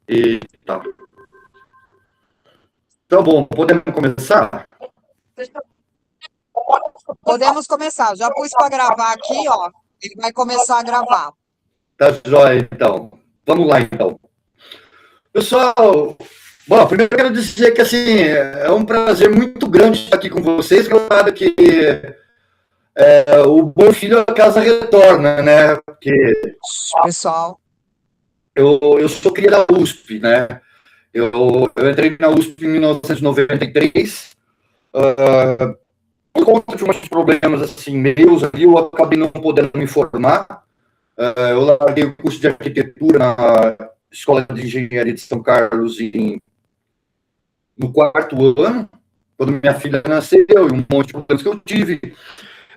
E tá. Então, bom, podemos começar? Podemos começar. Já pus para gravar aqui, ó. Ele vai começar a gravar. Tá jóia, então. Vamos lá, então. Pessoal, bom, primeiro eu quero dizer que, assim, é um prazer muito grande estar aqui com vocês, claro que o bom filho a casa retorna, né? Porque Pessoal, eu sou cria da USP, né? Eu entrei na USP em 1993, por conta de uns problemas assim meus ali, eu acabei não podendo me formar. Eu larguei o curso de arquitetura na Escola de Engenharia de São Carlos no quarto ano, quando minha filha nasceu, e um monte de problemas que eu tive.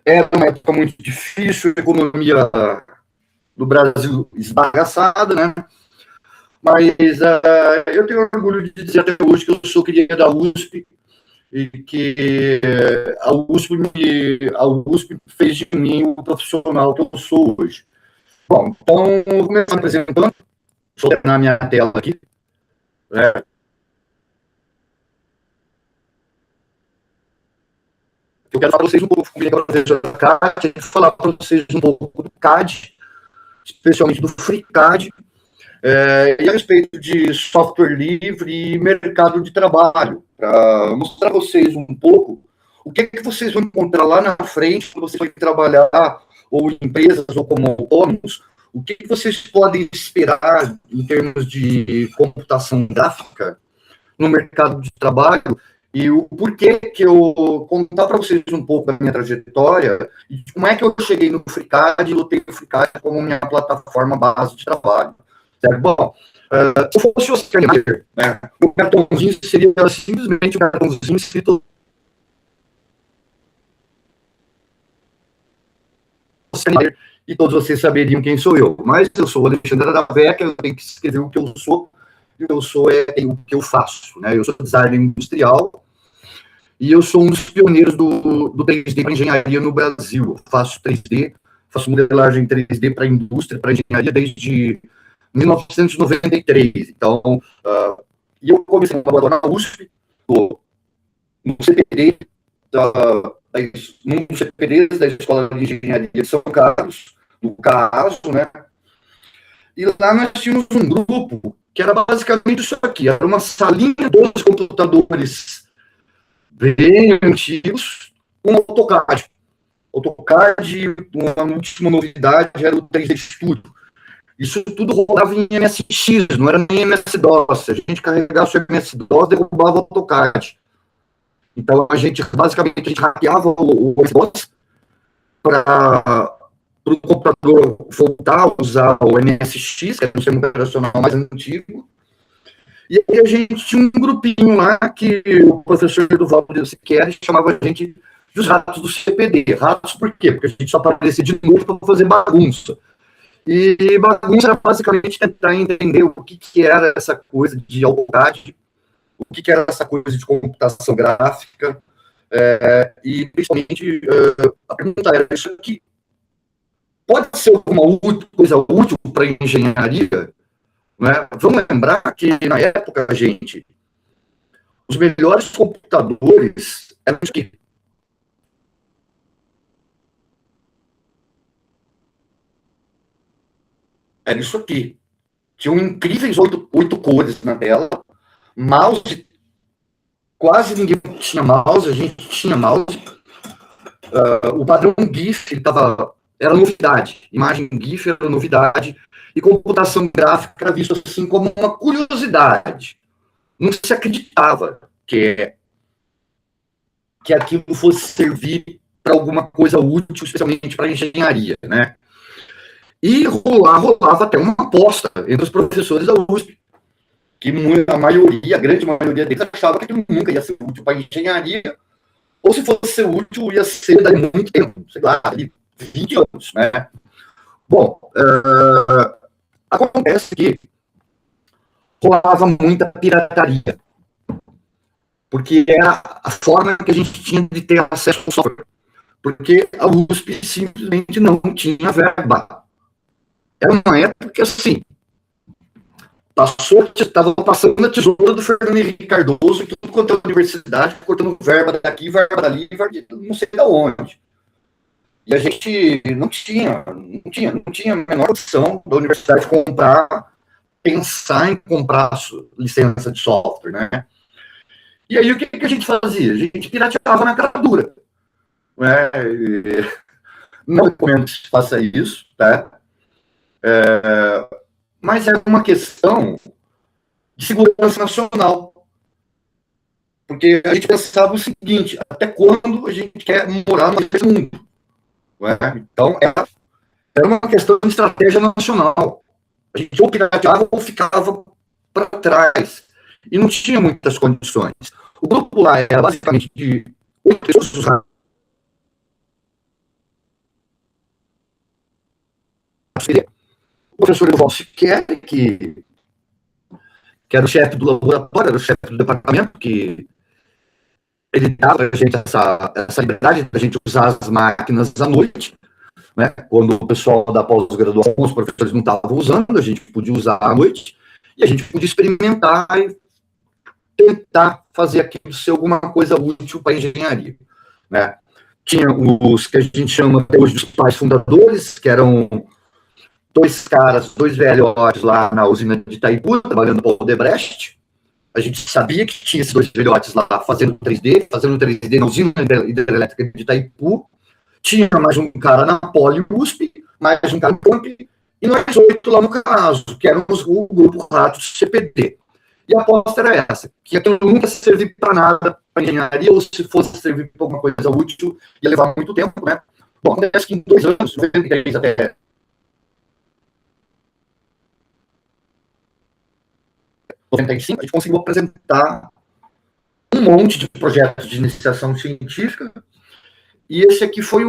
Era uma época muito difícil, a economia do Brasil esbagaçada, né? Mas eu tenho orgulho de dizer até hoje que eu sou cria da USP, e que a USP fez de mim o profissional que eu sou hoje. Bom, então, vou começar apresentando, estou na minha tela aqui. Eu quero falar para vocês um pouco como é que é a professora Kátia, falar para vocês um pouco do CAD, especialmente do FreeCAD, e a respeito de software livre e mercado de trabalho, para mostrar a vocês um pouco o que vocês vão encontrar lá na frente quando vocês forem trabalhar, ou em empresas, ou como autônomos, o que vocês podem esperar em termos de computação gráfica no mercado de trabalho, e o porquê que eu contar para vocês um pouco da minha trajetória, e como é que eu cheguei no FreeCAD e lutei o FreeCAD como minha plataforma base de trabalho. Certo? Bom, se eu fosse o Oscar Niemeyer, né, o cartãozinho seria simplesmente um cartãozinho escrito e todos vocês saberiam quem sou eu. Mas eu sou o Alexandre da Veca, eu tenho que escrever o que eu sou, e eu sou o que eu faço. Né? Eu sou designer industrial, e eu sou um dos pioneiros do 3D para engenharia no Brasil. Eu faço 3D, faço modelagem 3D para indústria, para engenharia desde 1993. Então, e eu comecei a trabalhar na USP, no CPD, num dos CPDs da Escola de Engenharia de São Carlos, do CASO, né? E lá nós tínhamos um grupo que era basicamente isso aqui, era uma salinha de 12 computadores bem antigos, com AutoCAD. AutoCAD, uma última novidade era o 3D Studio. Isso tudo rodava em MSX, não era nem MS-DOS. Se a gente carregasse o MS-DOS, derrubava o AutoCAD. Então, basicamente, a gente hackeava o MS-DOS para o computador voltar a usar o MSX, que é o sistema operacional mais antigo. E aí a gente tinha um grupinho lá que o professor Eduvaldo Siqueira chamava a gente dos ratos do CPD. Ratos por quê? Porque a gente só aparecia de novo para fazer bagunça. E bagunça era basicamente tentar entender o que era essa coisa de AutoCAD, o que era essa coisa de computação gráfica, e principalmente a pergunta era, isso aqui pode ser alguma coisa útil para a engenharia? Né? Vamos lembrar que na época, gente, os melhores computadores eram os que era isso aqui. Tinham incríveis 8 cores na tela, mouse, quase ninguém tinha mouse, a gente tinha mouse. O padrão GIF era novidade, imagem GIF era novidade, e computação gráfica era visto assim como uma curiosidade. Não se acreditava que aquilo fosse servir para alguma coisa útil, especialmente para engenharia, né? E rolava até uma aposta entre os professores da USP, que a grande maioria deles achava que aquilo nunca ia ser útil para engenharia, ou se fosse ser útil, ia ser daí muito tempo, sei lá, 20 anos, né? Bom, acontece que rolava muita pirataria, porque era a forma que a gente tinha de ter acesso ao software, porque a USP simplesmente não tinha verba. Era uma época que, assim, Estava passando a tesoura do Fernando Henrique Cardoso em tudo quanto é universidade, cortando verba daqui, verba dali, verba de não sei de onde. E a gente não tinha a menor opção da universidade pensar em comprar licença de software, né? E aí o que a gente fazia? A gente pirateava na cara dura. Né? Não recomendo que se faça isso, tá? Mas é uma questão de segurança nacional. Porque a gente pensava o seguinte, até quando a gente quer morar nesse mundo? Né? Então, era uma questão de estratégia nacional. A gente ou pirateava ou ficava para trás. E não tinha muitas condições. O grupo lá era basicamente de 8 pessoas. O professor Evaldo Siqueira, que era o chefe do laboratório, era o chefe do departamento, que ele dava a gente essa liberdade da gente usar as máquinas à noite, né? Quando o pessoal da pós-graduação, os professores não estavam usando, a gente podia usar à noite, e a gente podia experimentar e tentar fazer aquilo ser alguma coisa útil para a engenharia, né? Tinha os que a gente chama hoje dos pais fundadores, que eram dois velhotes lá na usina de Itaipu, trabalhando para o Odebrecht. A gente sabia que tinha esses dois velhotes lá fazendo 3D na usina hidrelétrica de Itaipu. Tinha mais um cara na Poli USP, mais um cara no Camp, e nós 8 lá no caso, que éramos o grupo Ratos CPD. E a aposta era essa, que aquilo nunca servia para nada para engenharia, ou se fosse servir para alguma coisa útil, ia levar muito tempo, né? Bom, acontece que em 2 anos, 93 até 95, a gente conseguiu apresentar um monte de projetos de iniciação científica, e esse aqui foi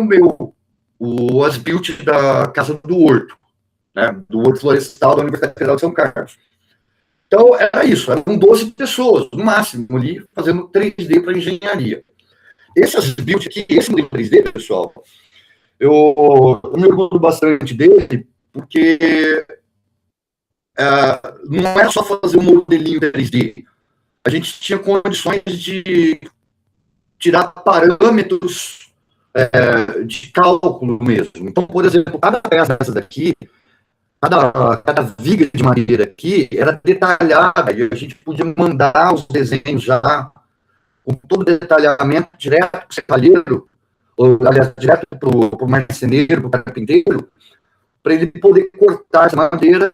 o as-built da Casa do Horto, né, do Horto Florestal da Universidade Federal de São Carlos. Então, era isso, eram 12 pessoas, no máximo, ali, fazendo 3D para engenharia. Esse as-built aqui, esse modelo 3D, pessoal, eu me orgulho bastante dele, porque não era só fazer um modelinho 3D. A gente tinha condições de tirar parâmetros de cálculo mesmo. Então, por exemplo, cada peça dessa daqui, cada viga de madeira aqui era detalhada, e a gente podia mandar os desenhos já com todo o detalhamento direto para o serralheiro, ou, aliás, direto para o marceneiro, para o carpinteiro, para ele poder cortar essa madeira.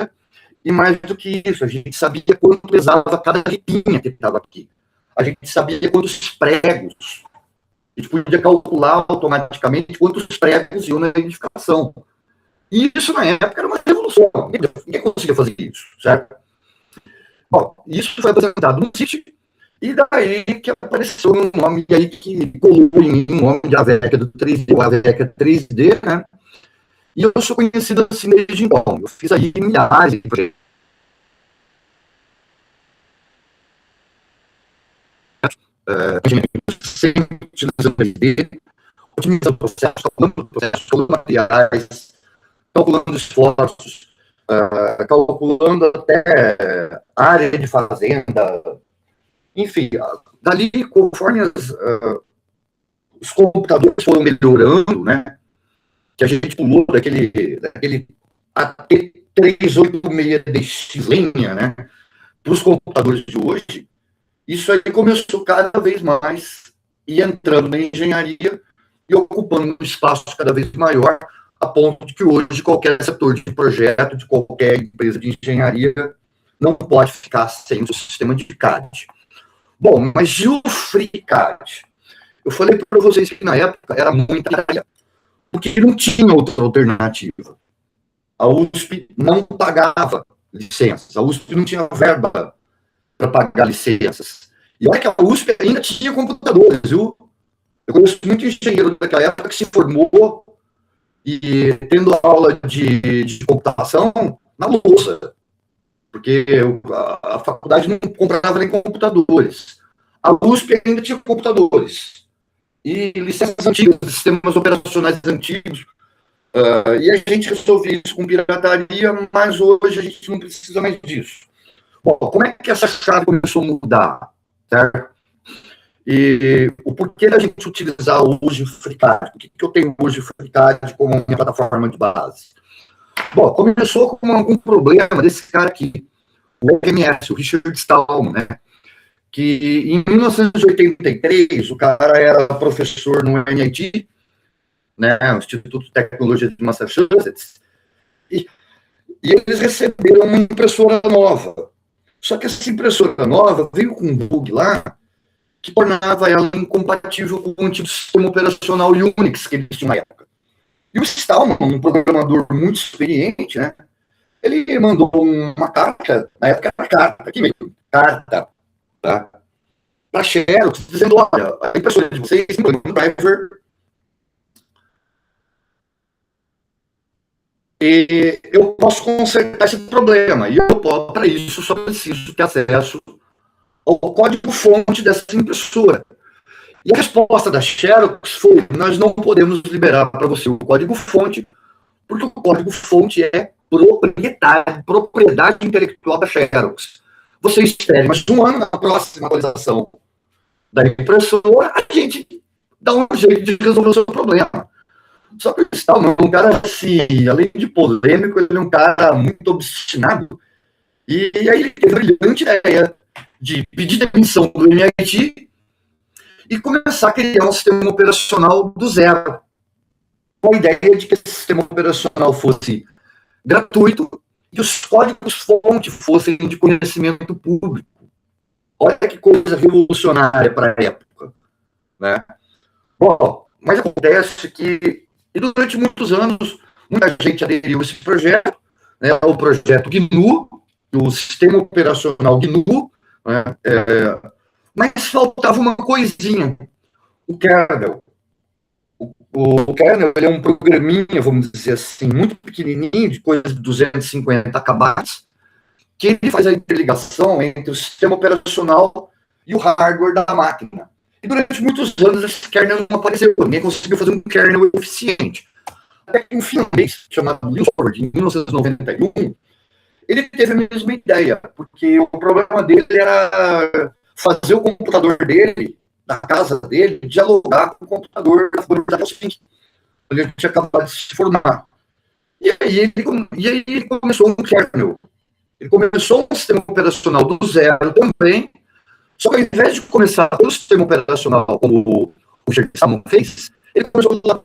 E mais do que isso, a gente sabia quanto pesava cada ripinha que estava aqui. A gente sabia quantos pregos. A gente podia calcular automaticamente quantos pregos iam na edificação. E isso, na época, era uma revolução. Ninguém conseguia fazer isso, certo? Bom, isso foi apresentado no CIT, e daí que apareceu um nome aí que colou em mim, o nome de Aveca do 3D, o Aveca 3D, né? E eu sou conhecido assim desde então. Eu fiz aí milhares de projetos. Sempre utilizando 3D, otimizando processos, calculando materiais, calculando esforços, calculando até área de fazenda. Enfim, dali, conforme os computadores foram melhorando, né? Que a gente pulou daquele AT386DX lenha, né, para os computadores de hoje, isso aí começou cada vez mais e entrando na engenharia e ocupando um espaço cada vez maior, a ponto de que hoje qualquer setor de projeto, de qualquer empresa de engenharia, não pode ficar sem o sistema de CAD. Bom, mas e o FreeCAD? Eu falei para vocês que na época era muita área, porque não tinha outra alternativa. A USP não pagava licenças, a USP não tinha verba para pagar licenças. E olha que a USP ainda tinha computadores, viu? Eu conheço muito engenheiro daquela época que se formou e tendo aula de computação na lousa, porque a faculdade não comprava nem computadores. A USP ainda tinha computadores e licenças antigas, sistemas operacionais antigos, e a gente resolveu isso com pirataria, mas hoje a gente não precisa mais disso. Bom, como é que essa chave começou a mudar? Certo? E o porquê da gente utilizar hoje o FreeCAD? Por que eu tenho hoje o FreeCAD como minha plataforma de base? Bom, começou com algum problema desse cara aqui, o RMS, o Richard Stallman, né? Que em 1983, o cara era professor no MIT, né, o Instituto de Tecnologia de Massachusetts, e eles receberam uma impressora nova. Só que essa impressora nova veio com um bug lá que tornava ela incompatível com o antigo sistema operacional Unix que eles tinham na época. E o Stallman, um programador muito experiente, né, ele mandou uma carta, na época era carta, aqui mesmo, carta, tá? Para a Xerox, dizendo, olha, a impressora de vocês tem um driver e eu posso consertar esse problema. E eu, para isso, só preciso ter acesso ao código-fonte dessa impressora. E a resposta da Xerox foi, nós não podemos liberar para você o código-fonte, porque o código-fonte é propriedade intelectual da Xerox. Você espere mais um ano na próxima atualização da impressora, a gente dá um jeito de resolver o seu problema. Só que o Stallman é um cara assim, além de polêmico, ele é um cara muito obstinado. E aí ele teve a brilhante ideia de pedir demissão do MIT e começar a criar um sistema operacional do zero. Com a ideia de que esse sistema operacional fosse gratuito e os códigos-fonte fossem de conhecimento público. Olha que coisa revolucionária para a época, né? Bom, mas acontece que, e durante muitos anos, muita gente aderiu a esse projeto, né, o projeto GNU, o sistema operacional GNU, né, mas faltava uma coisinha, o kernel. O kernel ele é um programinha, vamos dizer assim, muito pequenininho, de coisa de 250 kbytes, que ele faz a interligação entre o sistema operacional e o hardware da máquina. E durante muitos anos esse kernel não apareceu, ninguém conseguiu fazer um kernel eficiente. Até que um finlandês chamado Linus Torvalds, em 1991, ele teve a mesma ideia, porque o problema dele era fazer o computador dele, da casa dele, dialogar com o computador da Faculdade de Helsinki, onde ele tinha acabado de se formar. E aí ele começou um kernel. Ele começou um sistema operacional do zero também, só que ao invés de começar pelo sistema operacional, como o Stallman fez, ele começou pela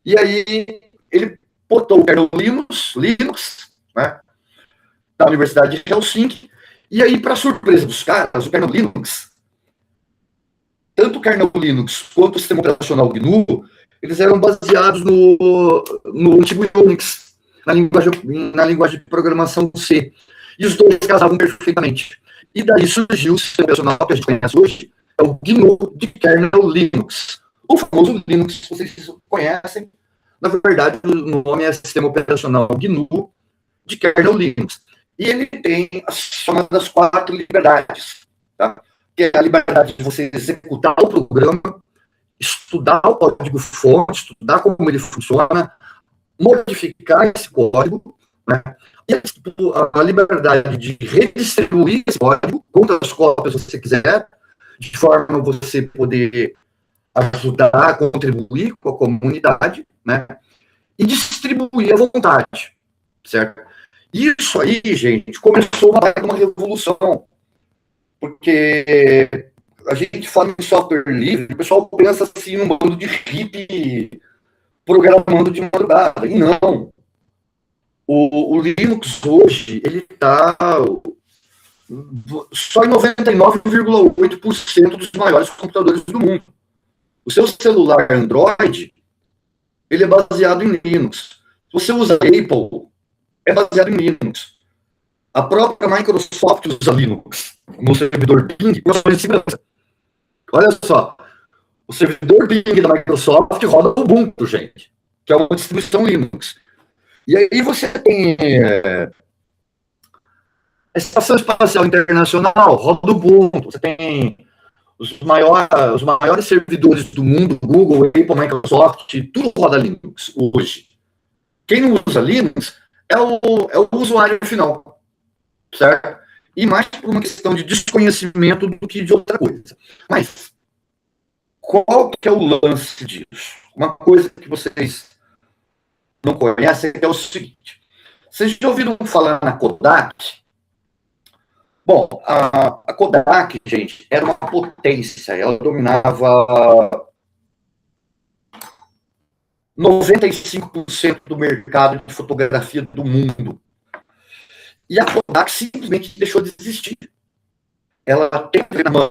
e aí ele botou o kernel Linux, né, da Universidade de Helsinki, e aí, para surpresa dos caras, o kernel Linux, tanto o kernel Linux quanto o sistema operacional GNU, eles eram baseados no antigo Unix, na linguagem de programação C. E os dois casavam perfeitamente. E daí surgiu o sistema operacional que a gente conhece hoje, é o GNU de kernel Linux. O famoso Linux, vocês conhecem, na verdade, o nome é sistema operacional GNU de kernel Linux. E ele tem as chamadas 4 liberdades, tá? Que é a liberdade de você executar o programa, estudar o código-fonte, estudar como ele funciona, modificar esse código, né? E a liberdade de redistribuir esse código, quantas cópias você quiser, de forma a você poder ajudar, contribuir com a comunidade, né? E distribuir à vontade, certo? Isso aí, gente, começou uma revolução, porque a gente fala em software livre, o pessoal pensa assim num bando de hippie programando de madrugada, e não. O Linux hoje, ele está só em 99,8% dos maiores computadores do mundo. O seu celular Android, ele é baseado em Linux. Se você usa Apple, é baseado em Linux. A própria Microsoft usa Linux no servidor Bing para fazer segurança. Olha só, o servidor Bing da Microsoft roda o Ubuntu, gente, que é uma distribuição Linux. E aí você tem a Estação Espacial Internacional, roda o Ubuntu. Você tem os maiores servidores do mundo, Google, Apple, Microsoft, tudo roda Linux hoje. Quem não usa Linux é o usuário final, certo? E mais por uma questão de desconhecimento do que de outra coisa. Mas qual que é o lance disso? Uma coisa que vocês não conhecem é o seguinte. Vocês já ouviram falar na Kodak? Bom, a Kodak, gente, era uma potência. Ela dominava 95% do mercado de fotografia do mundo. E a Kodak simplesmente deixou de existir. Ela teve na mão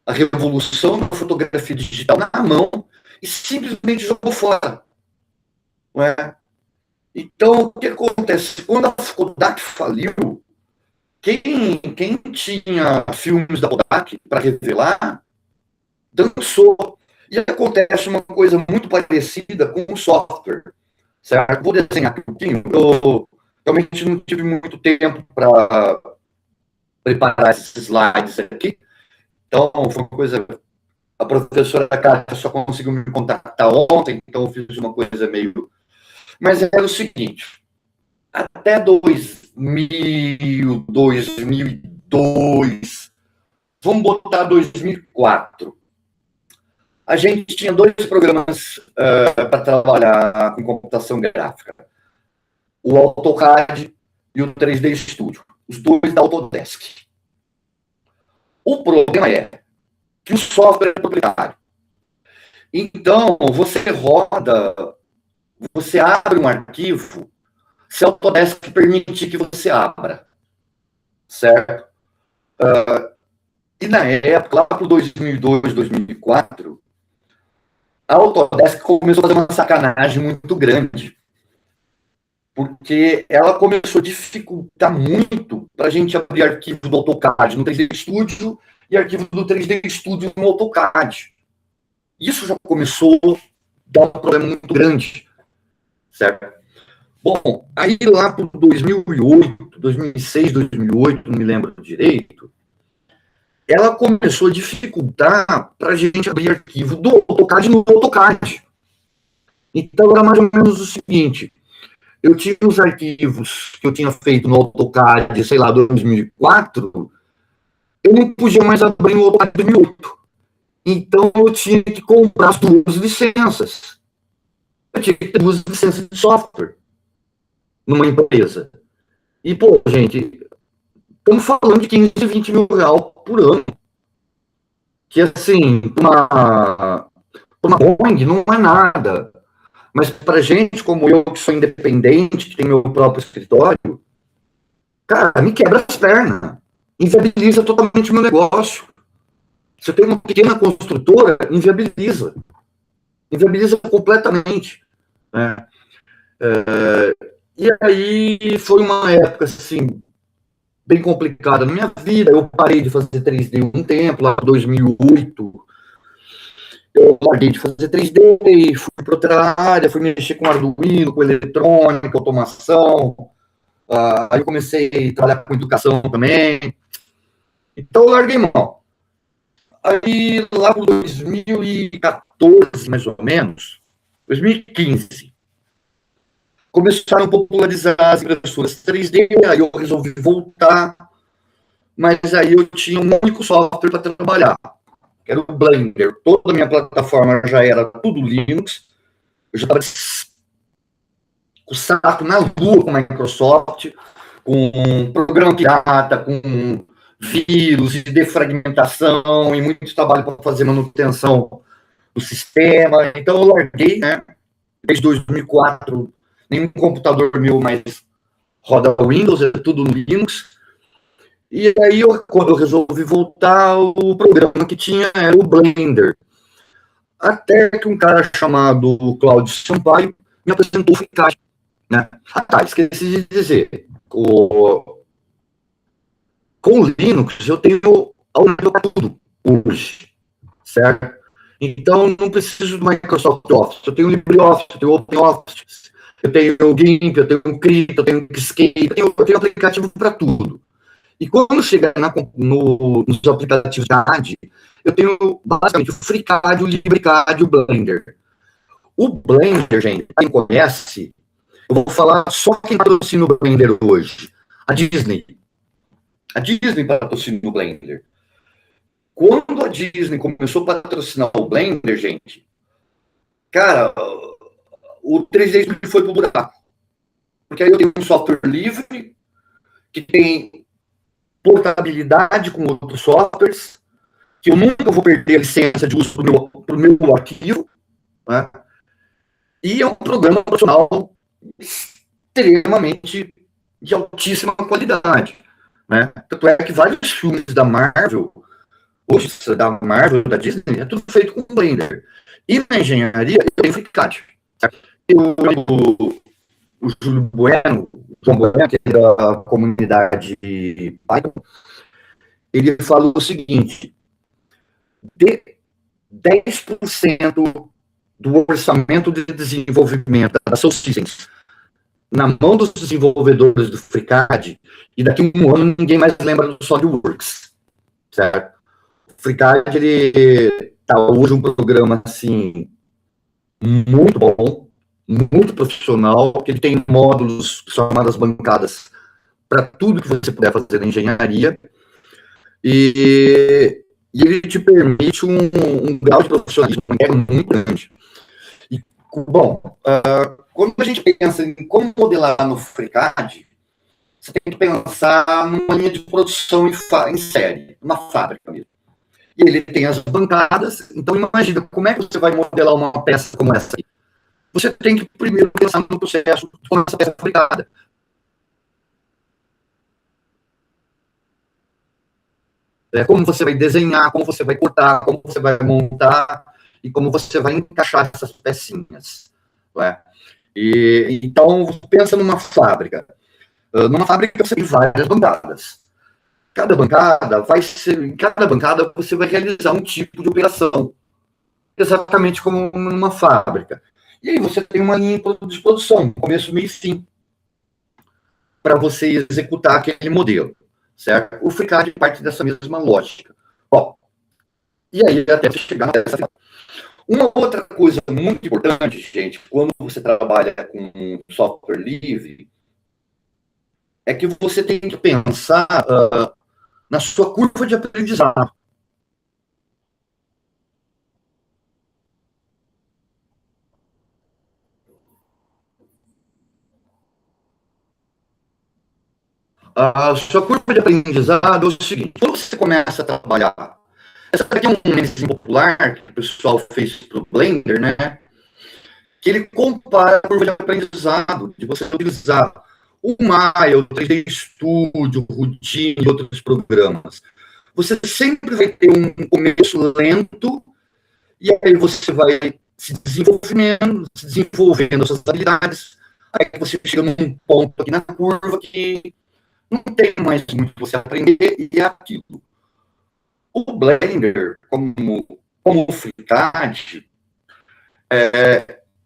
a revolução da fotografia digital na mão e simplesmente jogou fora. Não é? Então, o que acontece? Quando a Kodak faliu, quem tinha filmes da Kodak para revelar, dançou. E acontece uma coisa muito parecida com o software. Certo? Vou desenhar aqui um pouquinho. Eu realmente não tive muito tempo para preparar esses slides aqui. Então, foi uma coisa... A professora Cátia só conseguiu me contactar ontem, então eu fiz uma coisa meio... Mas era o seguinte, até 2000, 2002, vamos botar 2004, a gente tinha 2 programas para trabalhar com computação gráfica. O AutoCAD e o 3D Studio. Os 2 da Autodesk. O problema é que o software é proprietário. Então, você abre um arquivo, se a Autodesk permitir que você abra. Certo? E na época, lá para 2002, 2004, a Autodesk começou a fazer uma sacanagem muito grande. Porque ela começou a dificultar muito para a gente abrir arquivo do AutoCAD no 3D Studio e arquivo do 3D Studio no AutoCAD. Isso já começou a dar um problema muito grande, certo? Bom, aí lá para 2008, 2006, 2008, não me lembro direito, ela começou a dificultar para a gente abrir arquivo do AutoCAD no AutoCAD. Então era mais ou menos o seguinte... Eu tinha os arquivos que eu tinha feito no AutoCAD, sei lá, 2004, eu não podia mais abrir no AutoCAD 2008. Então, eu tinha que comprar as 2 licenças. Eu tinha que ter 2 licenças de software numa empresa. E, pô, gente, estamos falando de 15, 20 mil reais por ano. Que, assim, uma Boeing não é nada. Mas para gente como eu, que sou independente, que tem meu próprio escritório, cara, me quebra as pernas. Inviabiliza totalmente o meu negócio. Se eu tenho uma pequena construtora, inviabiliza. Inviabiliza completamente. Né? E aí foi uma época, assim, bem complicada na minha vida. Eu parei de fazer 3D um tempo, lá em 2008. Eu larguei de fazer 3D e fui para outra área, fui mexer com Arduino, com eletrônica, automação. Aí eu comecei a trabalhar com educação também. Então eu larguei mão. Aí lá por 2014, mais ou menos, 2015, começaram a popularizar as impressoras 3D, aí eu resolvi voltar, mas aí eu tinha um único software para trabalhar. Que era o Blender. Toda a minha plataforma já era tudo Linux. Eu já estava com o saco na lua com a Microsoft, com programa pirata, com vírus e defragmentação e muito trabalho para fazer manutenção do sistema. Então eu larguei, né? Desde 2004, nenhum computador meu mais roda Windows, é tudo no Linux. E aí, quando eu resolvi voltar, o programa que tinha era o Blender. Até que um cara chamado Cláudio Sampaio me apresentou o FreeCAD. Né? Esqueci de dizer. Com o Linux, eu tenho aula para tudo hoje. Certo? Então, não preciso do Microsoft Office. Eu tenho LibreOffice, eu tenho OpenOffice, eu tenho o GIMP, eu tenho o Krita, eu tenho o Escape, eu tenho aplicativo para tudo. E quando chega nos aplicativos da CAD, eu tenho basicamente o FreeCAD, o LibreCAD e o Blender. O Blender, gente, quem conhece, Eu vou falar só quem patrocina o Blender hoje. A Disney. A Disney patrocina o Blender. Quando a Disney começou a patrocinar o Blender, gente, cara, o 3D foi pro buraco. Porque aí eu tenho um software livre, que tem portabilidade com outros softwares, que eu nunca vou perder a licença de uso para o meu arquivo, né? E é um programa profissional extremamente de altíssima qualidade, né? Tanto é que vários filmes da Marvel, hoje da Marvel, da Disney, é tudo feito com Blender. E na engenharia, eu tenho FreeCAD. O Júlio Bueno, João Bueno, que é da comunidade Python, ele falou o seguinte: de 10% do orçamento de desenvolvimento da Soul Systems na mão dos desenvolvedores do FreeCAD, e daqui a um ano ninguém mais lembra do SolidWorks, certo? O FreeCAD, ele tá hoje um programa, assim, muito bom, muito profissional, que ele tem módulos chamadas bancadas para tudo que você puder fazer na engenharia, e ele te permite um grau de profissionalismo muito grande. E, bom, quando a gente pensa em como modelar no FreeCAD, você tem que pensar numa linha de produção em série, uma fábrica mesmo. E ele tem as bancadas, então imagina, como é que você vai modelar uma peça como essa aqui? Você tem que primeiro pensar no processo de como essa peça é fabricada. Como você vai desenhar, como você vai cortar, como você vai montar e como você vai encaixar essas pecinhas. Então, pensa numa fábrica. Numa fábrica você tem várias bancadas. Em cada bancada você vai realizar um tipo de operação, exatamente como numa fábrica. E aí você tem uma linha de produção, começo, meio e fim, para você executar aquele modelo, certo? O FreeCAD parte dessa mesma lógica. Bom, e aí até chegar nessa final. Uma outra coisa muito importante, gente, quando você trabalha com software livre, é que você tem que pensar na sua curva de aprendizado. A sua curva de aprendizado é o seguinte: quando você começa a trabalhar, essa aqui é um meme popular que o pessoal fez para o Blender, né? Que ele compara a curva de aprendizado, de você utilizar o Maya, o 3D Studio, o Houdini e outros programas. Você sempre vai ter um começo lento, e aí você vai se desenvolvendo as suas habilidades, aí você chega num ponto aqui na curva que não tem mais muito para você aprender, e é aquilo. O Blender, como o FreeCAD,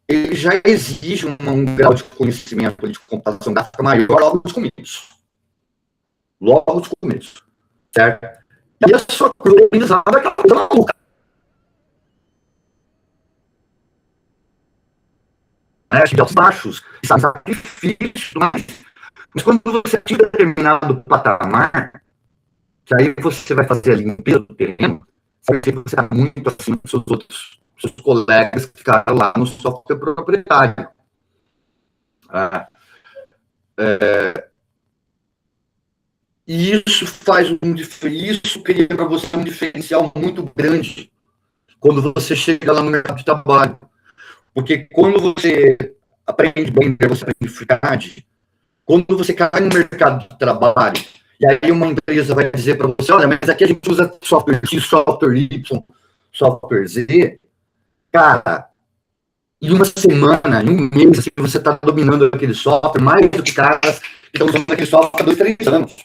ele já exige um grau de conhecimento de computação gráfica maior logo nos começos. Logo nos começos. Certo? E a sua curva de aprendizado é aquela coisa maluca. De altos baixos, sacrifícios, mas quando você atinge determinado patamar, que aí você vai fazer a limpeza do terreno, sabe que você está muito acima dos seus colegas que ficaram lá no software proprietário. E isso cria para você um diferencial muito grande quando você chega lá no mercado de trabalho. Porque quando você aprende Blender, você aprende FreeCAD, quando você cai no mercado de trabalho, e aí uma empresa vai dizer para você: olha, mas aqui a gente usa software X, software Y, software Z, cara, em uma semana, em um mês, assim, você está dominando aquele software mais do que caras que estão usando aquele software há 2, 3 anos.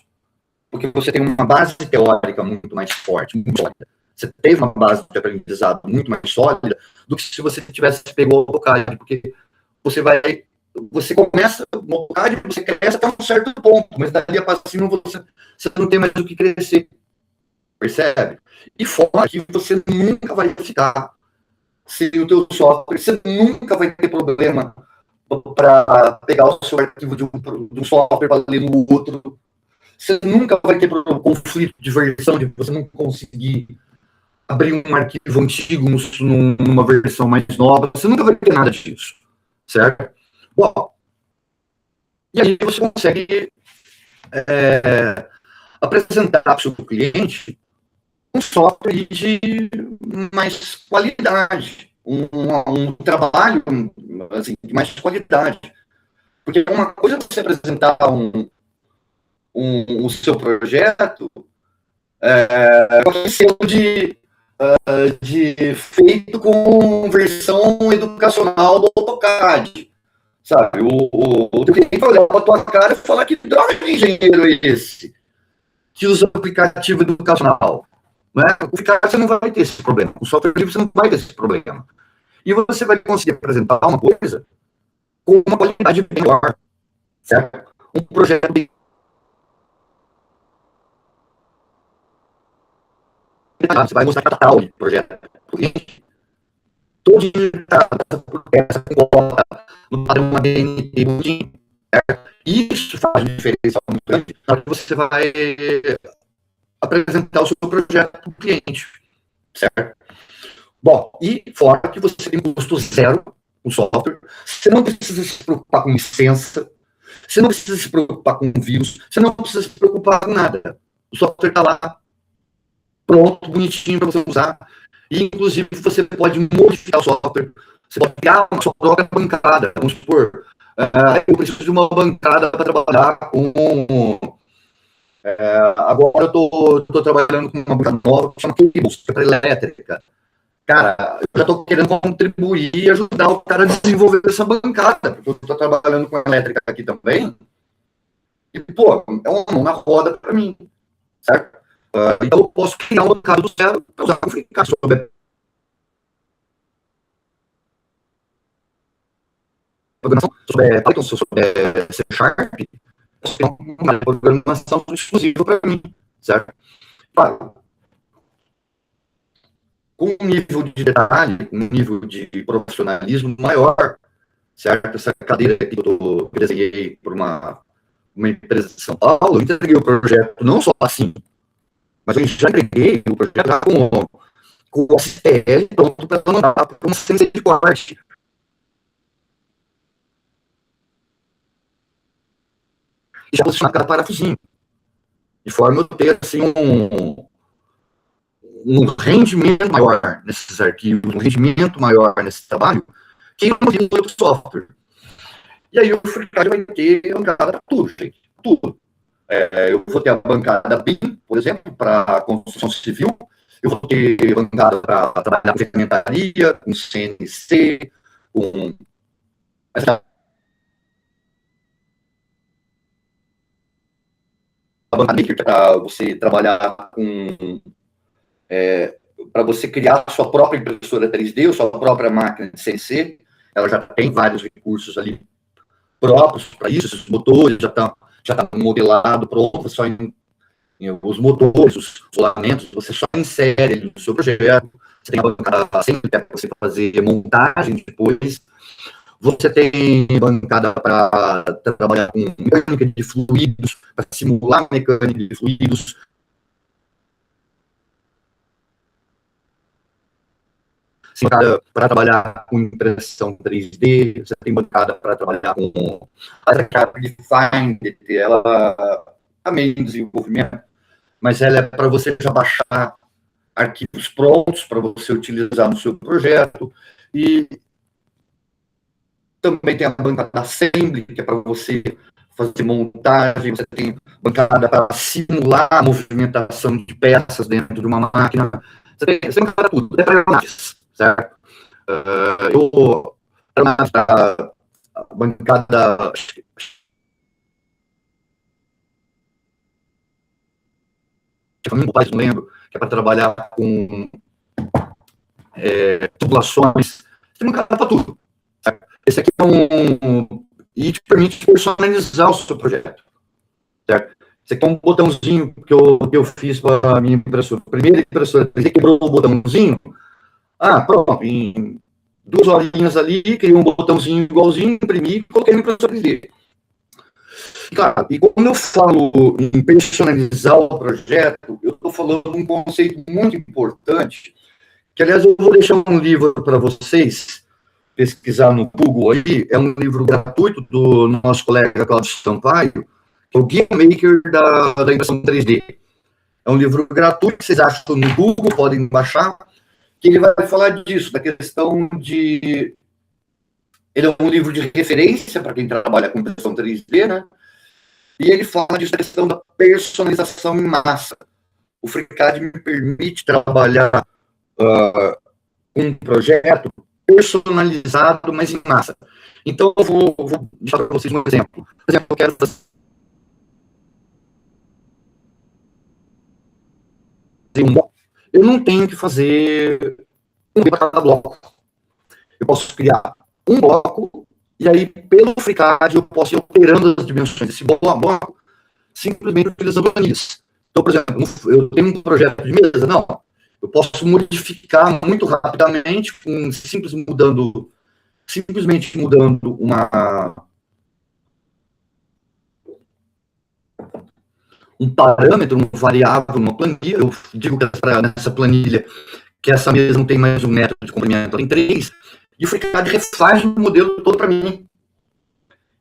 Porque você tem uma base teórica muito mais forte, muito sólida. Você teve uma base de aprendizado muito mais sólida do que se você tivesse pego o AutoCAD, porque você começa no AutoCAD, você cresce até um certo ponto, mas dali para cima você não tem mais o que crescer, percebe? E fora que você nunca vai ficar sem o teu software, você nunca vai ter problema para pegar o seu arquivo de um software para ler no outro. Você nunca vai ter conflito de versão, de você não conseguir abrir um arquivo antigo numa versão mais nova. Você nunca vai ter nada disso, certo? Bom, e aí você consegue apresentar para o seu cliente um software de mais qualidade, um trabalho assim, de mais qualidade. Porque uma coisa é você apresentar o seu projeto com aquele selo de feito com versão educacional do AutoCAD, sabe? O teu cliente vai olhar para a tua cara e falar que droga de engenheiro é esse que usa aplicativo educacional. Né? O eficácia você não vai ter esse problema. Com software livre você não vai ter esse problema. E você vai conseguir apresentar uma coisa com uma qualidade melhor, certo? Um projeto bem... Você vai mostrar catálogo de projeto. Todo digitado por peça, no padrão uma BNT, isso faz diferença muito grande na hora que você vai apresentar o seu projeto para o cliente, certo? Bom, e fora que você tem custo zero com software, você não precisa se preocupar com licença, você não precisa se preocupar com vírus, você não precisa se preocupar com nada. O software está lá, pronto, bonitinho para você usar. E, inclusive, você pode modificar o software. Você pode criar uma sua própria bancada. Vamos supor, eu preciso de uma bancada para trabalhar com... agora eu estou trabalhando com uma bancada nova que chama Cables, para elétrica. Cara, eu já estou querendo contribuir e ajudar o cara a desenvolver essa bancada, porque eu estou trabalhando com elétrica aqui também. E, pô, é uma mão na roda para mim, certo? Então, eu posso criar uma bancada do zero para usar como ficar sobre programação, sobre Python, sobre C Sharp, é uma programação exclusiva para mim, certo? Claro, com um nível de detalhe, um nível de profissionalismo maior, certo? Essa cadeira aqui que eu desenhei por uma empresa de São Paulo, eu entreguei o projeto não só assim, mas eu já entreguei o projeto já com o STL pronto para mandar para uma ciência de corte. E já posicionar cada parafusinho. De forma a eu ter assim, um rendimento maior nesses arquivos, um rendimento maior nesse trabalho, que eu não tenho outro software. E aí o FreeCAD vai ter bancada para tudo, gente. Tudo. Eu vou ter a bancada BIM, por exemplo, para construção civil. Eu vou ter bancada para trabalhar com ferramentaria, com CNC, com... A bancada para você trabalhar com... para você criar a sua própria impressora 3D, ou sua própria máquina de CNC. Ela já tem vários recursos ali próprios para isso. Os motores já está modelado, pronto, só os motores, os rolamentos, você só insere ele no seu projeto. Você tem a bancada sempre para você fazer montagem depois. Você tem bancada para trabalhar com mecânica de fluidos, para simular mecânica de fluidos. Você tem bancada para trabalhar com impressão 3D, você tem bancada para trabalhar com a Finder, ela também em desenvolvimento, mas ela é para você já baixar arquivos prontos para você utilizar no seu projeto. E também tem a bancada da Assembly, que é para você fazer montagem. Você tem bancada para simular a movimentação de peças dentro de uma máquina. Você tem bancada tudo, é para aeronaves, certo? A bancada... não lembro, que é para trabalhar com tubulações. Tem bancada para tudo. Certo? Esse aqui é e te permite personalizar o seu projeto, certo? Esse aqui é um botãozinho que eu fiz para a minha impressora. Primeira impressora, ele quebrou o botãozinho. Pronto, em 2 horinhas ali, criei um botãozinho igualzinho, imprimi e coloquei no impressora 3D. Claro, e quando eu falo em personalizar o projeto, eu estou falando de um conceito muito importante, que, aliás, eu vou deixar um livro para vocês pesquisar no Google aí, é um livro gratuito do nosso colega Cláudio Sampaio, que é o Guia Maker da impressão 3D. É um livro gratuito que vocês acham no Google, podem baixar, que ele vai falar disso, da questão de... Ele é um livro de referência para quem trabalha com impressão 3D, né? E ele fala disso, da questão da personalização em massa. O FreeCAD me permite trabalhar um projeto personalizado, mas em massa. Então, eu vou deixar para vocês um exemplo. Por exemplo, eu quero fazer um bloco. Eu não tenho que fazer um para cada bloco. Eu posso criar um bloco e aí, pelo FreeCAD, eu posso ir alterando as dimensões desse bloco, simplesmente utilizando planilhas. Então, por exemplo, eu tenho um projeto de mesa, não. Eu posso modificar muito rapidamente, simplesmente mudando um parâmetro, uma variável, uma planilha. Eu digo que nessa planilha que essa mesa não tem mais um metro de comprimento, tem 3, e o FreeCAD refaz o modelo todo para mim,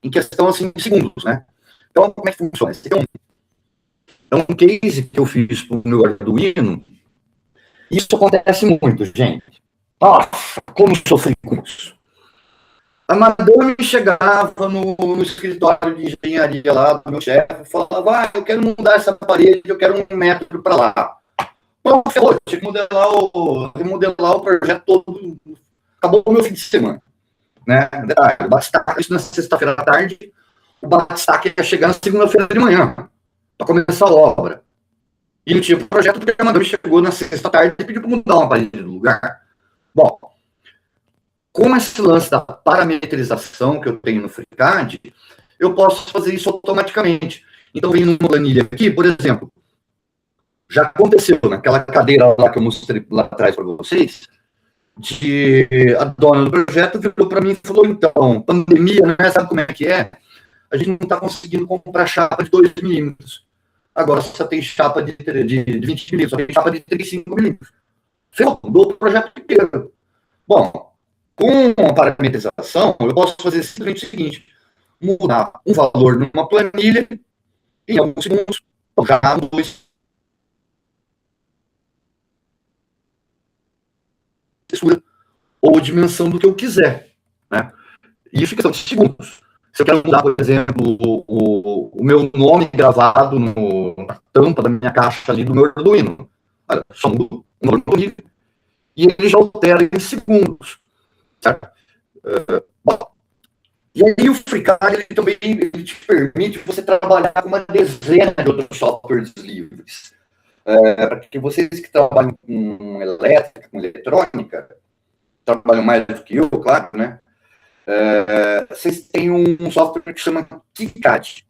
em questão, assim, de segundos, né? Então, como é que funciona? Esse é um case que eu fiz para o meu Arduino. Isso acontece muito, gente. Nossa, como sofri com isso. A madame chegava no escritório de engenharia lá do meu chefe e falava, eu quero mudar essa parede, eu quero 1 metro para lá. Pronto, ferrou, tinha que remodelar o projeto todo. Acabou o meu fim de semana. Né? O batistaca, isso na sexta-feira à tarde, o batistaca ia chegar na segunda-feira de manhã, para começar a obra. E não tinha projeto, porque a madame chegou na sexta tarde e pediu para mudar uma parede do lugar. Bom, com esse lance da parametrização que eu tenho no FreeCAD, eu posso fazer isso automaticamente. Então, vem numa planilha aqui, por exemplo, já aconteceu naquela cadeira lá que eu mostrei lá atrás para vocês, a dona do projeto virou para mim e falou, então, pandemia, né, sabe como é que é? A gente não está conseguindo comprar chapa de 2 milímetros. Agora só tem chapa de 20 milímetros, só tem chapa de 35 milímetros. Ferrou, mudou o projeto inteiro. Bom, com a parametrização, eu posso fazer simplesmente o seguinte, mudar um valor numa planilha, em alguns segundos, já mudou textura ou dimensão do que eu quiser. Né? E isso é questão de segundos. Se eu quero mudar, por exemplo, o meu nome gravado na tampa da minha caixa ali do meu Arduino, olha, só mudo o nome do e ele já altera em segundos. Certo? E aí o FreeCAD ele também ele te permite você trabalhar com uma dezena de outros softwares livres. Para que vocês que trabalham com elétrica, com eletrônica, trabalham mais do que eu, claro, né? Vocês têm um software que chama KiCad.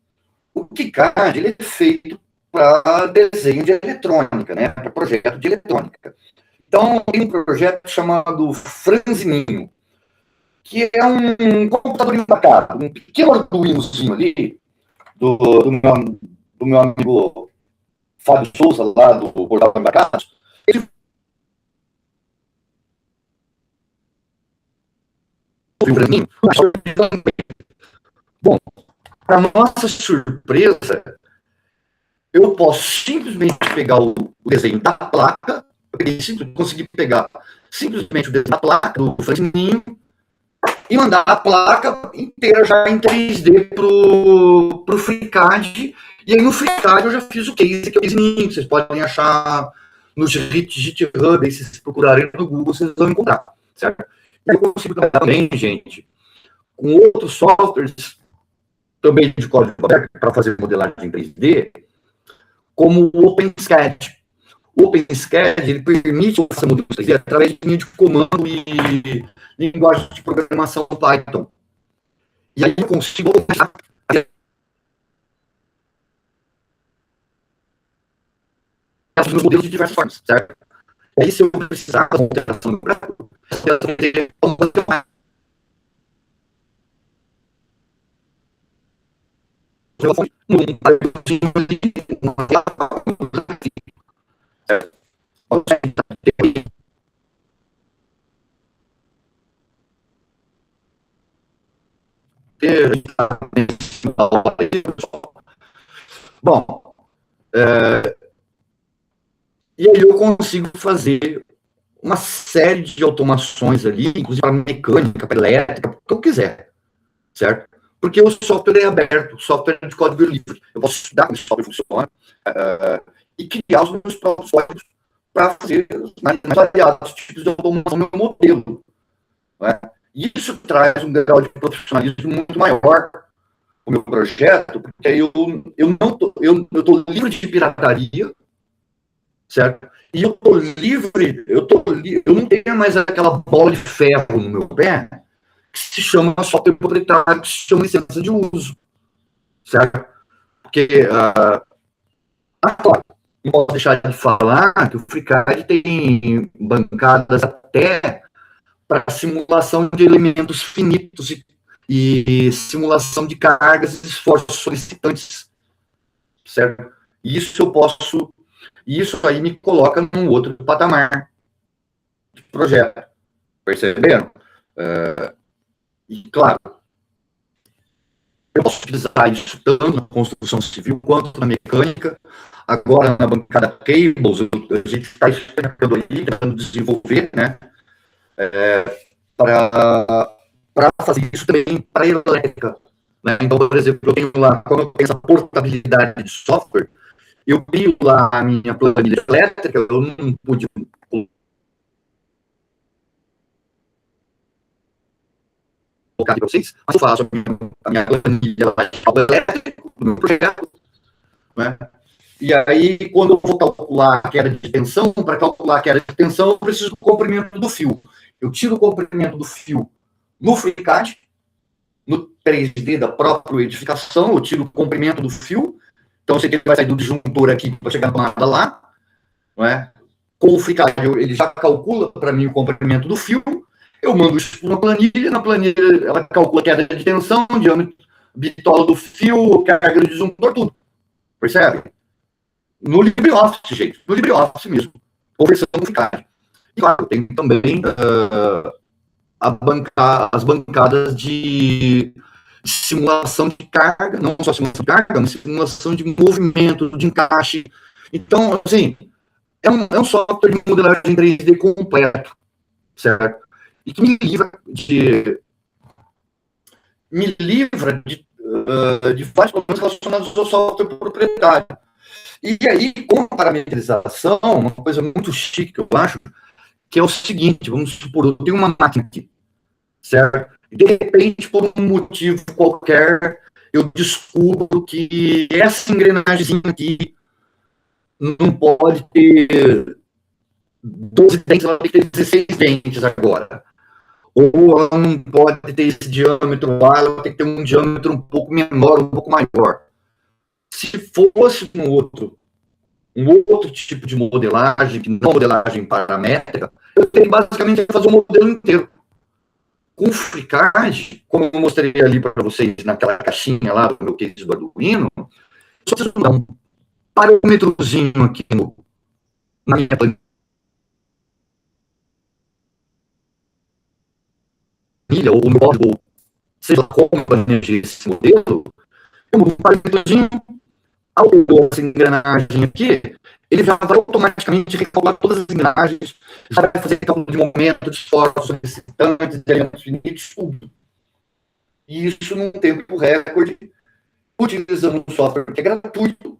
O KiCad ele é feito para desenho de eletrônica, né? Para projeto de eletrônica. Então, tem um projeto chamado Franzininho, que é um computador embarcado, um pequeno Arduinozinho ali, do meu amigo Fábio Souza, lá do Portal Embarcados. Ele bom, para nossa surpresa, eu posso simplesmente pegar o desenho da placa, consegui pegar simplesmente o desenho da placa do Franzininho e mandar a placa inteira já em 3D pro FreeCAD. E aí no FreeCAD eu já fiz o case que é o casezinho, que vocês podem achar no GitHub, se vocês procurarem no Google, vocês vão encontrar, certo? E eu consigo trabalhar também, gente, com outros softwares também de código aberto para fazer modelagem em 3D, como o OpenSCAD. O OpenSCAD ele permite essa modelagem através de linha de comando e linguagem de programação Python. E aí eu consigo os modelos de diversas formas, certo? E aí, se eu precisar fazer uma alteração no gráfico, Bom, e aí eu consigo fazer uma série de automações ali, inclusive para mecânica, para elétrica, o que eu quiser, certo? Porque o software é aberto, o software é de código livre. Eu posso estudar como esse software funciona e criar os meus próprios códigos para fazer os mais variados tipos de automação no meu modelo. Né? E isso traz um grau de profissionalismo muito maior o meu projeto, porque eu tô livre de pirataria, certo? E eu tô livre, eu não tenho mais aquela bola de ferro no meu pé que se chama software proprietário, que se chama licença de uso, certo? Porque, claro, não posso deixar de falar que o FreeCAD tem bancadas até para simulação de elementos finitos e simulação de cargas e esforços solicitantes, certo? Isso aí me coloca num outro patamar de projeto, perceberam? E, claro, eu posso utilizar isso tanto na construção civil quanto na mecânica. Agora, na bancada Cables, a gente está esperando aí, tentando desenvolver, né, para fazer isso também para a elétrica. Né? Então, por exemplo, eu tenho lá, quando eu tenho essa portabilidade de software, eu crio lá a minha planilha elétrica, eu não pude colocar aqui para vocês, mas eu faço a minha planilha elétrica do meu projeto, né? E aí, quando eu vou calcular a queda de tensão, para calcular a queda de tensão, eu preciso do comprimento do fio. Eu tiro o comprimento do fio no FreeCAD, no 3D da própria edificação, eu tiro o comprimento do fio, então eu sei que ele vai sair do disjuntor aqui para chegar na tomada lá, não é? Com o FreeCAD, ele já calcula para mim o comprimento do fio, eu mando isso para uma planilha, na planilha ela calcula a queda de tensão, diâmetro, bitola do fio, carga do disjuntor, tudo. Percebe? No LibreOffice, gente, no LibreOffice mesmo, conversando com o FreeCAD. E claro, tem também as bancadas de simulação de carga, não só simulação de carga, mas simulação de movimento, de encaixe. Então, assim, é um software de modelagem 3D completo, certo? E que me livra de vários problemas relacionados ao software proprietário. E aí, com a parametrização, uma coisa muito chique que eu acho, que é o seguinte, vamos supor, eu tenho uma máquina aqui, certo? E, de repente, por um motivo qualquer, eu descubro que essa engrenagemzinha aqui não pode ter 12 dentes, ela tem que ter 16 dentes agora. Ou ela não pode ter esse diâmetro lá, ela tem que ter um diâmetro um pouco menor, um pouco maior. Se fosse um outro tipo de modelagem, que não modelagem paramétrica, eu tenho basicamente que fazer o modelo inteiro. Com o FreeCAD, como eu mostrei ali para vocês naquela caixinha lá do meu case do Arduino, só preciso dar um parâmetrozinho aqui na minha planilha, ou no código, seja como eu planeje esse modelo, eu mudo um parâmetrozinho, ao essa engrenagem aqui, ele já vai automaticamente recalcular todas as engrenagens, já vai fazer cálculo de momento, de esforços solicitantes, de elementos finitos, tudo. E isso num tempo recorde, utilizando um software que é gratuito,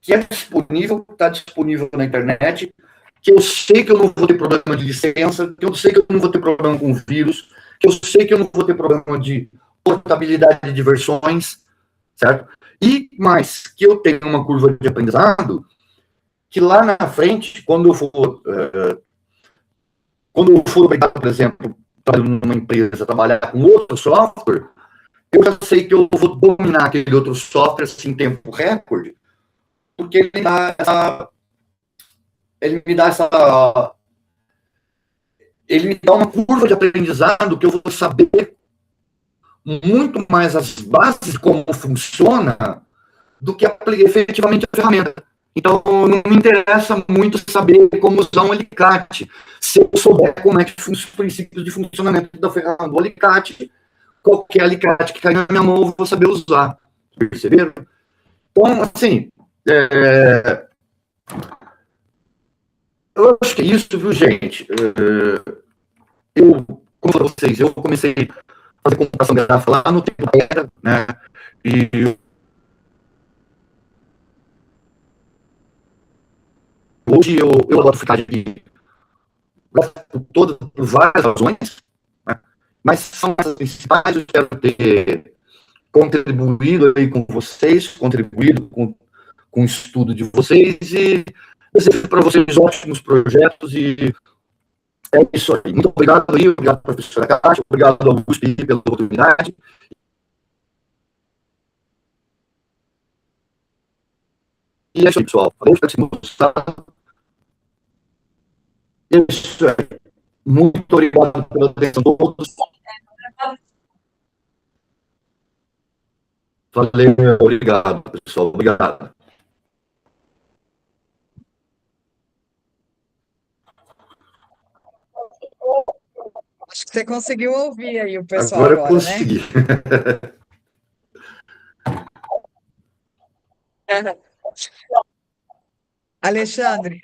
que é disponível, está disponível na internet, que eu sei que eu não vou ter problema de licença, que eu sei que eu não vou ter problema com vírus, que eu sei que eu não vou ter problema de portabilidade de versões, certo? E mais, que eu tenho uma curva de aprendizado, que lá na frente, quando eu for obrigado, por exemplo, numa empresa, trabalhar com outro software, eu já sei que eu vou dominar aquele outro software assim, em tempo recorde, porque ele me dá essa ele me dá uma curva de aprendizado que eu vou saber muito mais as bases de como funciona do que efetivamente a ferramenta. Então, não me interessa muito saber como usar um alicate. Se eu souber como é que os princípios de funcionamento da ferramenta do alicate, qualquer alicate que cair na minha mão, eu vou saber usar. Perceberam? Então, assim, eu acho que é isso, viu, gente? Como eu falei pra vocês, eu comecei a fazer computação gráfica lá no tempo da era, né? E hoje eu adoro ficar de por várias razões, né? Mas são as principais. Eu quero ter contribuído aí com vocês, contribuído com o estudo de vocês e desejo para vocês ótimos projetos e é isso aí. Muito obrigado aí, obrigado, professora Caixa, obrigado, Augusto, pela oportunidade. E é isso aí, pessoal. Isso aí. Muito obrigado pela atenção de todos. Valeu, obrigado, pessoal. Obrigado. Acho que você conseguiu ouvir aí o pessoal Agora eu agora, né? consegui. Alexandre,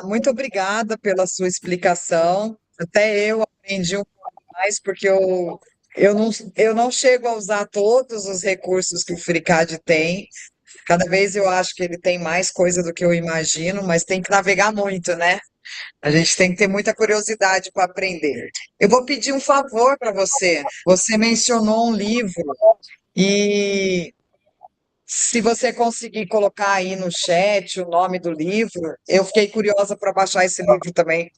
muito obrigada pela sua explicação. Até eu aprendi um pouco mais, porque eu não chego a usar todos os recursos que o FreeCAD tem. Cada vez eu acho que ele tem mais coisa do que eu imagino, mas tem que navegar muito, né? A gente tem que ter muita curiosidade para aprender. Eu vou pedir um favor para você. Você mencionou um livro e se você conseguir colocar aí no chat o nome do livro, eu fiquei curiosa para baixar esse livro também.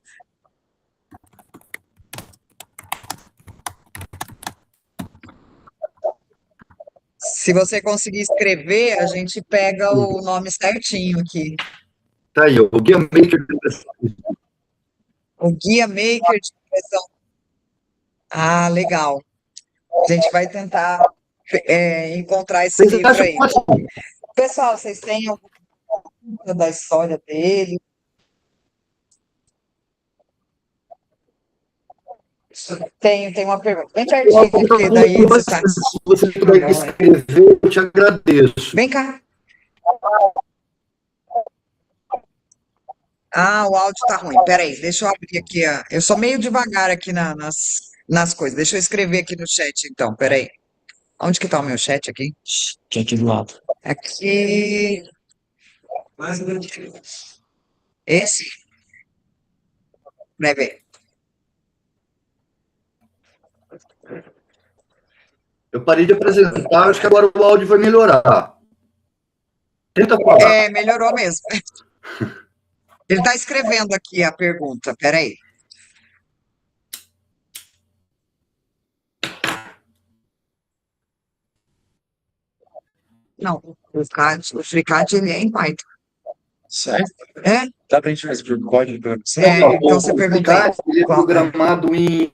Se você conseguir escrever, a gente pega o nome certinho aqui. Tá aí, o Guia Maker. O Guia Maker de Impressão. Ah, legal. A gente vai tentar encontrar esse Vocês livro acham aí. que Pessoal, vocês têm alguma dúvida da história dele? Tem uma pergunta. Bem pertinho aqui, porque daí você está. se você puder escrever, eu te agradeço. Vem cá. Ah, o áudio tá ruim. Peraí, deixa eu abrir aqui. Eu sou meio devagar aqui nas coisas. Deixa eu escrever aqui no chat, então. Peraí. Onde que tá o meu chat aqui? Aqui do lado. Aqui. Esse? Vai ver. Eu parei de apresentar, acho que agora o áudio vai melhorar. Tenta falar. É, melhorou mesmo. Ele está escrevendo aqui a pergunta. Peraí. Não, o FreeCAD ele é em Python. Sério? É? Dá pra gente fazer por código pra você? Então você pergunta aí. Ele é programado em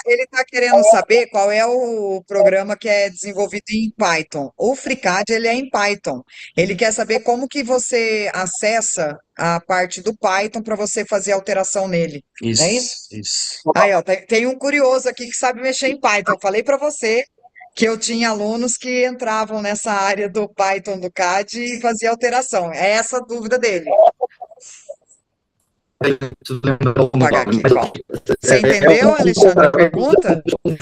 Ele tá querendo saber qual é o programa que é desenvolvido em Python. O FreeCAD, ele é em Python. Ele quer saber como que você acessa a parte do Python para você fazer alteração nele. Isso, É isso? isso. Aí, ó, tem um curioso aqui que sabe mexer em Python. Eu falei para você que eu tinha alunos que entravam nessa área do Python do CAD e fazia alteração. É essa a dúvida dele. Vou pagar aqui. Bom, você entendeu, Alexandre, a pergunta? O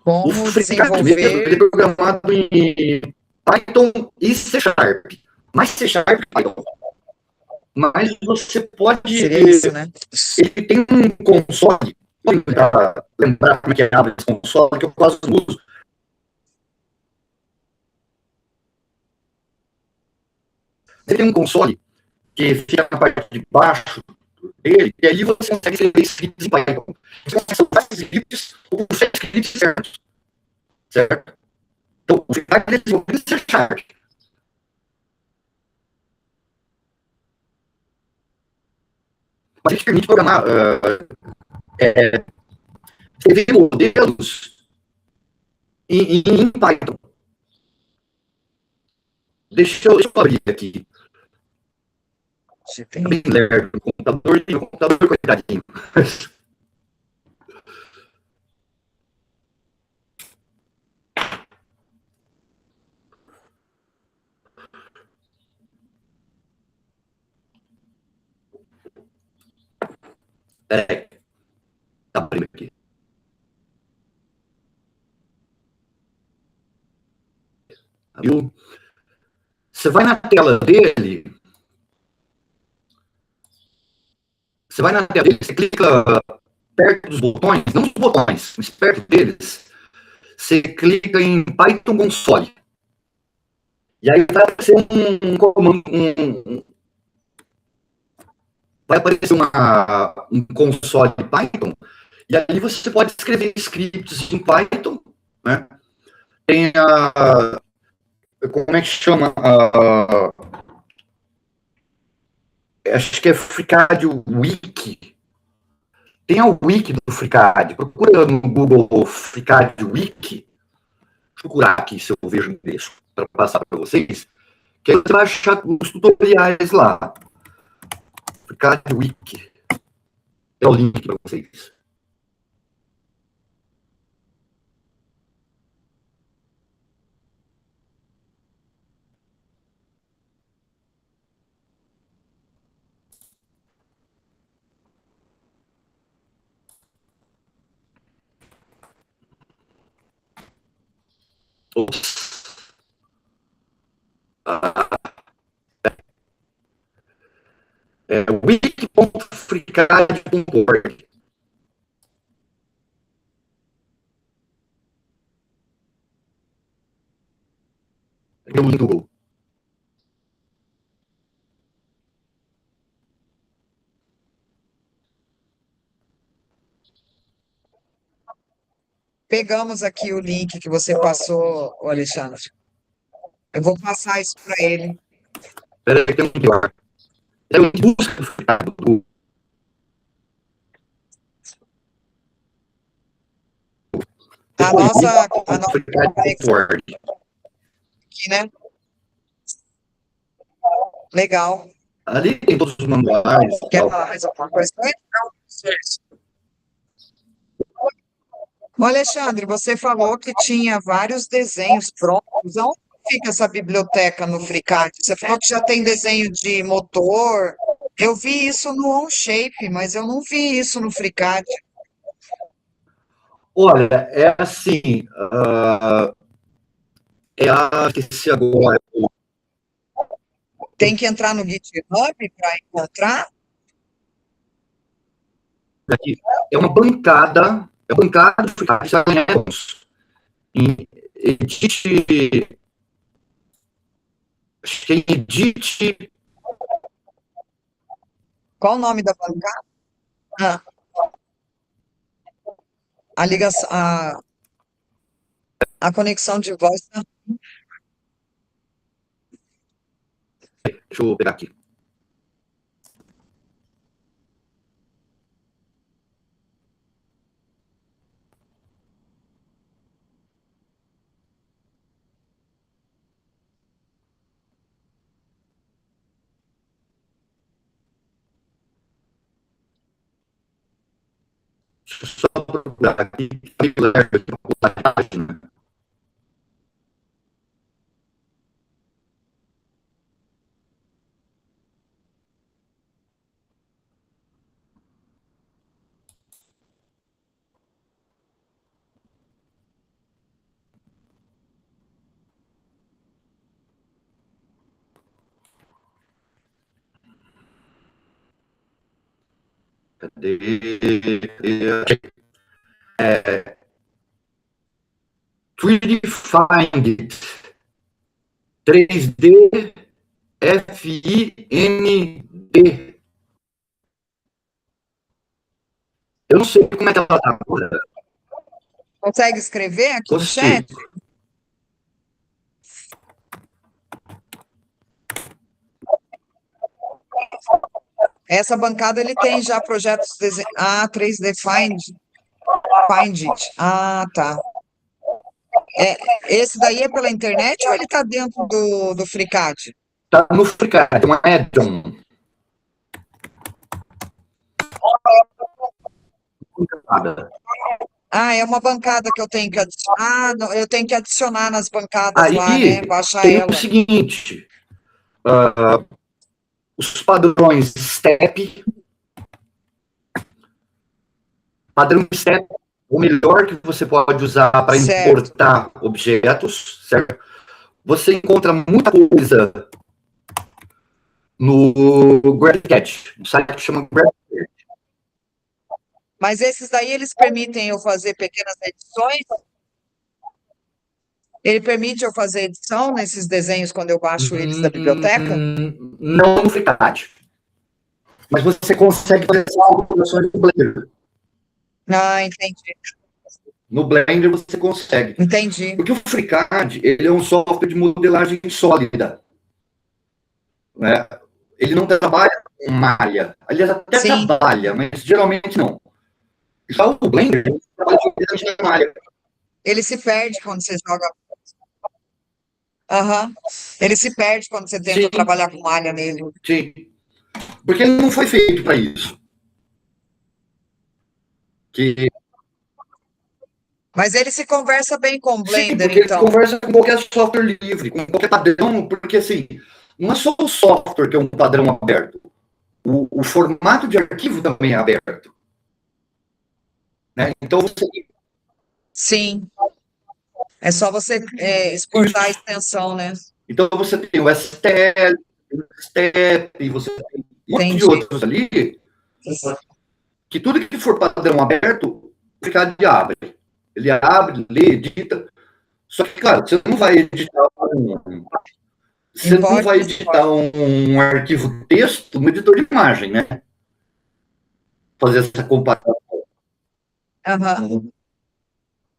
Como FreeCAD mesmo, ele é desenvolver. programado em Python e C Sharp. Mais C Sharp que Python. Mas você pode. Seria isso, né? Ele tem um console. Lembrar como é que abre esse console, que eu quase não uso. Ele tem um console que fica na parte de baixo dele, e ali você consegue escrever scripts em Python. Você consegue salvar esses scripts com os scripts certos. Certo? Então, o FreeCAD é desenvolvido em C Sharp. mas ele permite programar, escrever modelos em Python. Deixa eu abrir aqui. Você Tá tem? bem lerdo no computador, coitadinho. Peraí, tá abrindo aqui. Viu? Você vai na tela dele, você clica perto dos botões, não os botões, mas perto deles, você clica em Python Console. E aí vai aparecer um console Python, e aí você pode escrever scripts em Python, né? Tem como é que chama? Acho que é FreeCAD Wiki. Tem a wiki do FreeCAD. Procura no Google FreeCAD Wiki. Deixa eu procurar aqui se eu vejo o endereço para passar para vocês. Que aí você vai achar os tutoriais lá. FreeCAD Wiki. É o link para vocês. É wiki.freecad.org. É o link do Google. Pegamos aqui o link que você passou, ô Alexandre. Eu vou passar isso para ele. Espera aí, tem um pior. É o busca do FreeCAD do Google. A nossa conexão FreeCAD.org. aqui, né? Legal. Ali tem todos os manuais e Quer tal. falar mais alguma coisa? Não. Ô, Alexandre, você falou que tinha vários desenhos prontos. Onde fica essa biblioteca no FreeCAD? Você falou que já tem desenho de motor. Eu vi isso no Onshape, mas eu não vi isso no FreeCAD. Olha, é assim, esqueci agora, Tem que entrar no GitHub para encontrar? aqui, é uma bancada do FreeCAD, em Edit, acho que é Edit, Qual o nome da bancada? Ah, a ligação, a conexão de voz. deixa eu pegar aqui. Deixa eu só procurar aqui, a página. Cadê? É, 3D Find It. 3D FIND. Eu não sei como é que ela tá agora. Consegue escrever aqui no chat? Consigo. Essa bancada ele tem já projetos 3D Find It. Ah, tá. Esse daí é pela internet ou ele está dentro do FreeCAD? Tá no FreeCAD, é um add-on. Ah, é uma bancada que eu tenho que adicionar. Ah, não, eu tenho que adicionar nas bancadas lá, né? Aí Baixar tem o ela. seguinte: os padrões STEP, padrão STEP, o melhor que você pode usar para Certo. importar objetos, certo? Você encontra muita coisa no GraphCAD, no site que chama GraphCAD. Mas esses daí, eles permitem eu fazer pequenas edições? Ele permite eu fazer edição nesses desenhos quando eu baixo eles da biblioteca? Não no FreeCAD. Mas você consegue fazer essas operações no Blender. Ah, entendi. No Blender você consegue. Entendi. Porque o FreeCAD, ele é um software de modelagem sólida. Né? Ele não trabalha com malha. Aliás, até Sim. trabalha, mas geralmente não. Já o Blender, ele trabalha com malha. Ele se perde quando você joga. Aham. Ele se perde quando você tenta Sim, trabalhar com malha nele. sim. Porque ele não foi feito para isso. Que, Mas ele se conversa bem com o sim, Blender, porque ele então. conversa com qualquer software livre, com qualquer padrão, porque assim, não é só o software que é um padrão aberto. O formato de arquivo também é aberto. Né? Então, você, Sim. É só você exportar a extensão, né? então você tem o STL, o STEP, você tem um monte de Entendi. outros ali, que tudo que for padrão aberto, o FreeCAD abre. Ele abre, lê, edita. Só que, claro, você não vai editar um arquivo texto no editor de imagem, né? Fazer essa comparação. Aham.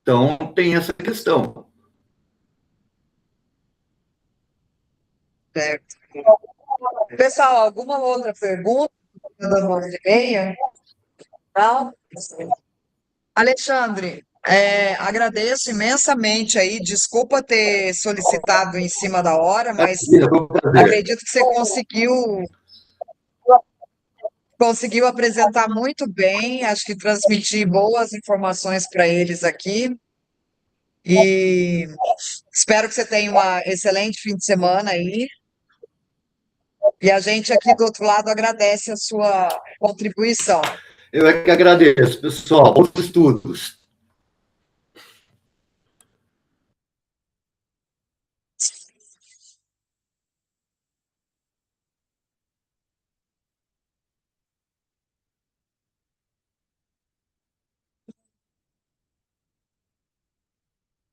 Então, tem essa questão. Certo. Pessoal, alguma outra pergunta? Das 11h30? Não? Alexandre, agradeço imensamente aí. Desculpa ter solicitado em cima da hora, mas acredito que você conseguiu apresentar muito bem. Acho que transmitir boas informações para eles aqui. E espero que você tenha um excelente fim de semana aí. E a gente aqui do outro lado agradece a sua contribuição. Eu é que agradeço, pessoal. Bons estudos.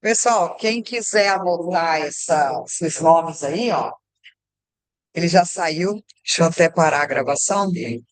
Pessoal, quem quiser anotar esses nomes aí, ó, ele já saiu. Deixa eu até parar a gravação dele.